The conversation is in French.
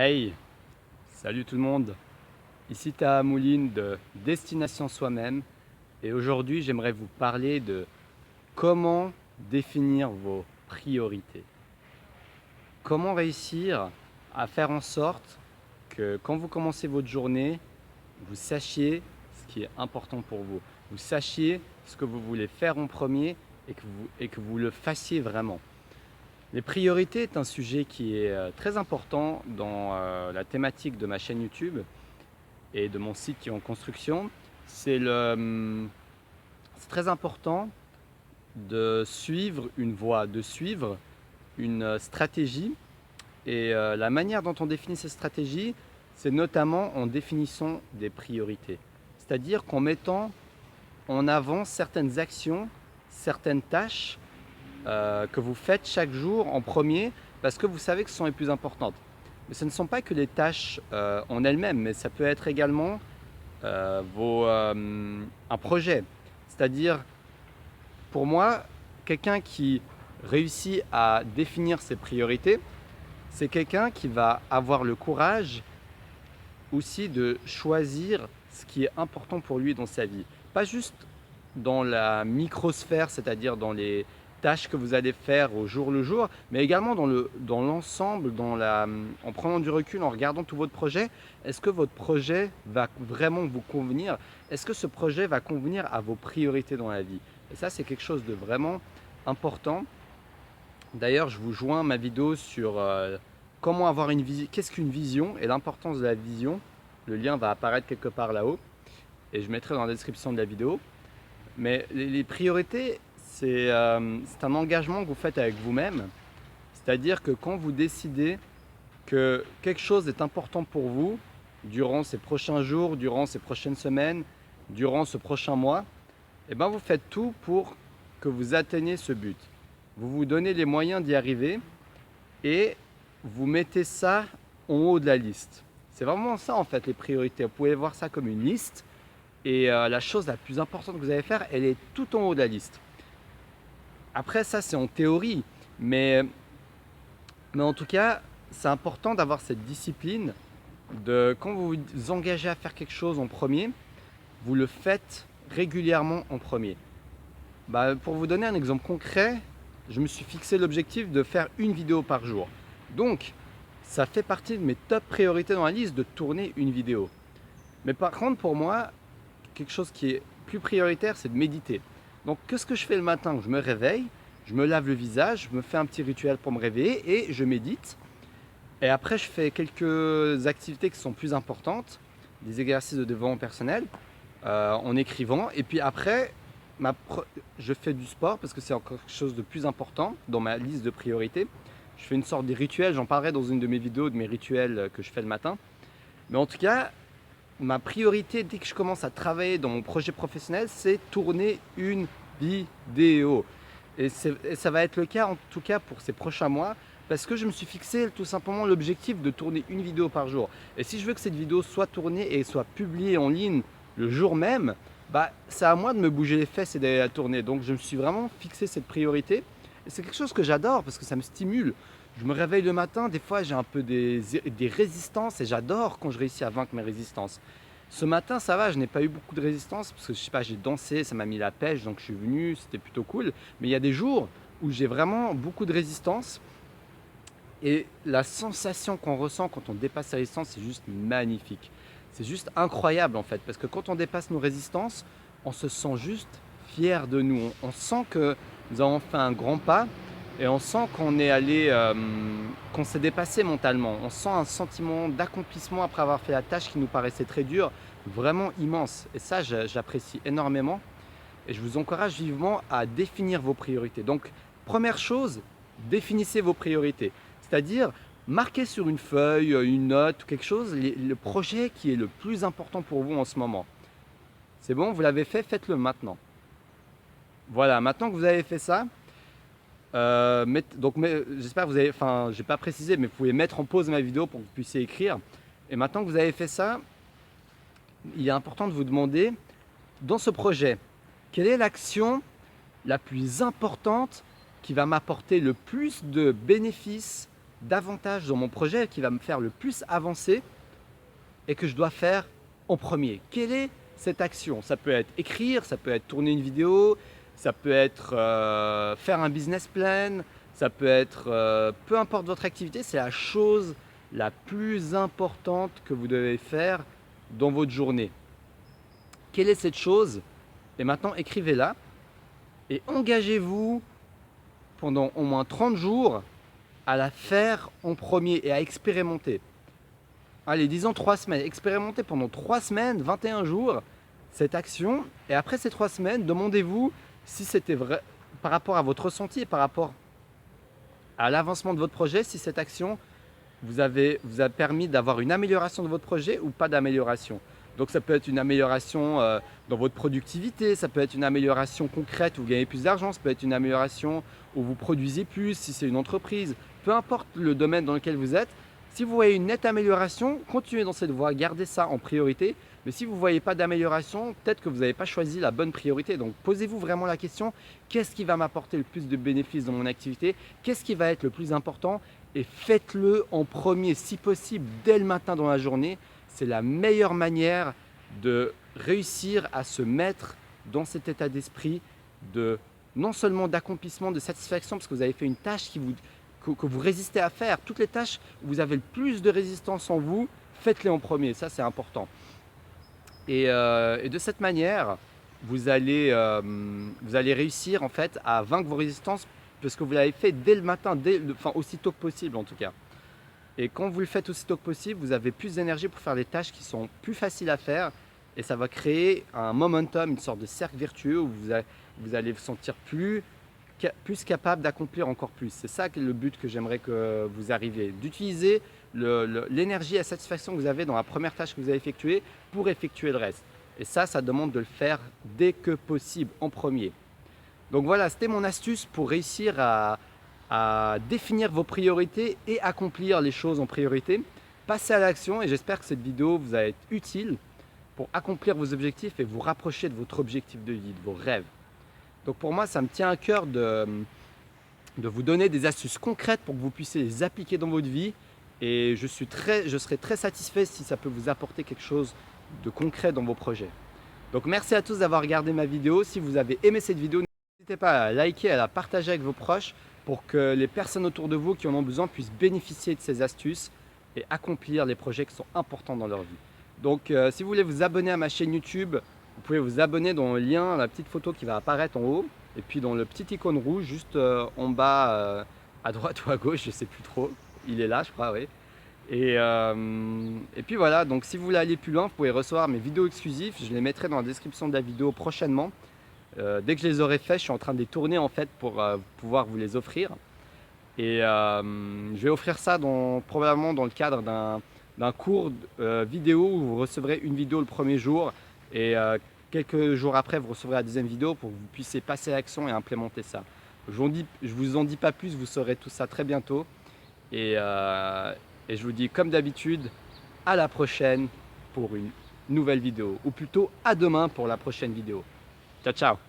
Hey, salut tout le monde, ici Taha Mouline de Destination Soi-même et aujourd'hui j'aimerais vous parler de comment définir vos priorités. Comment réussir à faire en sorte que quand vous commencez votre journée, vous sachiez ce qui est important pour vous. Vous sachiez ce que vous voulez faire en premier et que vous le fassiez vraiment. Les priorités est un sujet qui est très important dans la thématique de ma chaîne YouTube et de mon site qui est en construction. C'est très important de suivre une voie, de suivre une stratégie. Et la manière dont on définit cette stratégie, c'est notamment en définissant des priorités. C'est-à-dire qu'en mettant en avant certaines actions, certaines tâches que vous faites chaque jour en premier parce que vous savez que ce sont les plus importantes. Mais ce ne sont pas que les tâches en elles-mêmes, mais ça peut être également un projet. C'est-à-dire, pour moi, quelqu'un qui réussit à définir ses priorités, c'est quelqu'un qui va avoir le courage aussi de choisir ce qui est important pour lui dans sa vie. Pas juste dans la microsphère, c'est-à-dire dans les tâches que vous allez faire au jour le jour, mais également dans l'ensemble, en prenant du recul, en regardant tout votre projet. Est-ce que votre projet va vraiment vous convenir? Est-ce que ce projet va convenir à vos priorités dans la vie? Et ça, c'est quelque chose de vraiment important. D'ailleurs, je vous joins ma vidéo sur comment avoir une vision, qu'est-ce qu'une vision et l'importance de la vision. Le lien va apparaître quelque part là-haut et je mettrai dans la description de la vidéo. Mais les priorités, c'est un engagement que vous faites avec vous-même. C'est-à-dire que quand vous décidez que quelque chose est important pour vous, durant ces prochains jours, durant ces prochaines semaines, durant ce prochain mois, eh ben vous faites tout pour que vous atteigniez ce but. Vous vous donnez les moyens d'y arriver et vous mettez ça en haut de la liste. C'est vraiment ça en fait les priorités. Vous pouvez voir ça comme une liste et la chose la plus importante que vous allez faire, elle est tout en haut de la liste. Après ça c'est en théorie, mais en tout cas c'est important d'avoir cette discipline de quand vous vous engagez à faire quelque chose en premier, vous le faites régulièrement en premier. Pour vous donner un exemple concret, je me suis fixé l'objectif de faire une vidéo par jour. Donc, ça fait partie de mes top priorités dans la liste de tourner une vidéo. Mais par contre, pour moi, quelque chose qui est plus prioritaire, c'est de méditer. Donc, qu'est-ce que je fais le matin? Je me réveille, je me lave le visage, je me fais un petit rituel pour me réveiller et je médite. Et après, je fais quelques activités qui sont plus importantes, des exercices de développement personnel, en écrivant. Et puis après, je fais du sport parce que c'est encore quelque chose de plus important dans ma liste de priorités. Je fais une sorte de rituel, j'en parlerai dans une de mes vidéos de mes rituels que je fais le matin. Mais en tout cas, ma priorité dès que je commence à travailler dans mon projet professionnel, c'est tourner une vidéo. Et ça va être le cas en tout cas pour ces prochains mois parce que je me suis fixé tout simplement l'objectif de tourner une vidéo par jour. Et si je veux que cette vidéo soit tournée et soit publiée en ligne le jour même, c'est à moi de me bouger les fesses et d'aller la tourner. Donc je me suis vraiment fixé cette priorité. Et c'est quelque chose que j'adore parce que ça me stimule. Je me réveille le matin, des fois j'ai un peu des résistances et j'adore quand je réussis à vaincre mes résistances. Ce matin ça va, je n'ai pas eu beaucoup de résistance parce que je sais pas, j'ai dansé, ça m'a mis la pêche donc je suis venu, c'était plutôt cool. Mais il y a des jours où j'ai vraiment beaucoup de résistance et la sensation qu'on ressent quand on dépasse la résistance, c'est juste magnifique. C'est juste incroyable en fait, parce que quand on dépasse nos résistances, on se sent juste fier de nous. On sent que nous avons fait un grand pas et on sent qu'on est allé, qu'on s'est dépassé mentalement. On sent un sentiment d'accomplissement après avoir fait la tâche qui nous paraissait très dure, vraiment immense. Et ça, j'apprécie énormément et je vous encourage vivement à définir vos priorités. Donc, première chose, définissez vos priorités. C'est-à-dire, marquez sur une feuille, une note ou quelque chose, le projet qui est le plus important pour vous en ce moment. C'est bon, vous l'avez fait, faites-le maintenant. Voilà, maintenant que vous avez fait ça, j'espère que vous avez, enfin, j'ai pas précisé, mais vous pouvez mettre en pause ma vidéo pour que vous puissiez écrire. Et maintenant que vous avez fait ça, il est important de vous demander, dans ce projet, quelle est l'action la plus importante qui va m'apporter le plus de bénéfices davantage dans mon projet, qui va me faire le plus avancer et que je dois faire en premier. Quelle est cette action? Ça peut être écrire, ça peut être tourner une vidéo, ça peut être faire un business plan, ça peut être, peu importe votre activité, c'est la chose la plus importante que vous devez faire dans votre journée. Quelle est cette chose? Et maintenant, écrivez-la et engagez-vous pendant au moins 30 jours à la faire en premier et à expérimenter. Allez, disons 3 semaines. Expérimentez pendant 3 semaines, 21 jours, cette action. Et après ces 3 semaines, demandez-vous si c'était vrai par rapport à votre ressenti et par rapport à l'avancement de votre projet, si cette action vous a permis d'avoir une amélioration de votre projet ou pas d'amélioration. Donc ça peut être une amélioration dans votre productivité, ça peut être une amélioration concrète où vous gagnez plus d'argent, ça peut être une amélioration où vous produisez plus si c'est une entreprise. Peu importe le domaine dans lequel vous êtes, si vous voyez une nette amélioration, continuez dans cette voie, gardez ça en priorité. Mais si vous ne voyez pas d'amélioration, peut-être que vous n'avez pas choisi la bonne priorité. Donc posez-vous vraiment la question, qu'est-ce qui va m'apporter le plus de bénéfices dans mon activité? Qu'est-ce qui va être le plus important? Et faites-le en premier, si possible, dès le matin dans la journée. C'est la meilleure manière de réussir à se mettre dans cet état d'esprit de non seulement d'accomplissement, de satisfaction, parce que vous avez fait une tâche que vous résistez à faire. Toutes les tâches où vous avez le plus de résistance en vous, faites-les en premier, ça c'est important. Et de cette manière, vous allez réussir en fait à vaincre vos résistances parce que vous l'avez fait dès le matin, enfin aussitôt que possible en tout cas. Et quand vous le faites aussitôt que possible, vous avez plus d'énergie pour faire des tâches qui sont plus faciles à faire et ça va créer un momentum, une sorte de cercle vertueux où vous allez vous sentir plus capable d'accomplir encore plus. C'est ça le but que j'aimerais que vous arriviez, d'utiliser l'énergie et la satisfaction que vous avez dans la première tâche que vous avez effectuée pour effectuer le reste. Et ça demande de le faire dès que possible, en premier. Donc voilà, c'était mon astuce pour réussir à définir vos priorités et accomplir les choses en priorité. Passez à l'action et j'espère que cette vidéo vous a été utile pour accomplir vos objectifs et vous rapprocher de votre objectif de vie, de vos rêves. Donc pour moi, ça me tient à cœur de vous donner des astuces concrètes pour que vous puissiez les appliquer dans votre vie. Et je serai très satisfait si ça peut vous apporter quelque chose de concret dans vos projets. Donc merci à tous d'avoir regardé ma vidéo. Si vous avez aimé cette vidéo, n'hésitez pas à liker, à la partager avec vos proches pour que les personnes autour de vous qui en ont besoin puissent bénéficier de ces astuces et accomplir les projets qui sont importants dans leur vie. Donc si vous voulez vous abonner à ma chaîne YouTube, vous pouvez vous abonner dans le lien, la petite photo qui va apparaître en haut et puis dans le petit icône rouge juste en bas à droite ou à gauche, je ne sais plus trop. Il est là, je crois, oui. Et puis voilà, donc si vous voulez aller plus loin, vous pouvez recevoir mes vidéos exclusives. Je les mettrai dans la description de la vidéo prochainement. Dès que je les aurai fait, je suis en train de les tourner en fait pour pouvoir vous les offrir. Et je vais offrir ça probablement dans le cadre d'un cours vidéo où vous recevrez une vidéo le premier jour et quelques jours après vous recevrez la deuxième vidéo pour que vous puissiez passer à l'action et implémenter ça. Je vous en dis pas plus, vous saurez tout ça très bientôt. Et je vous dis comme d'habitude, à la prochaine pour une nouvelle vidéo. Ou plutôt à demain pour la prochaine vidéo. Ciao, ciao!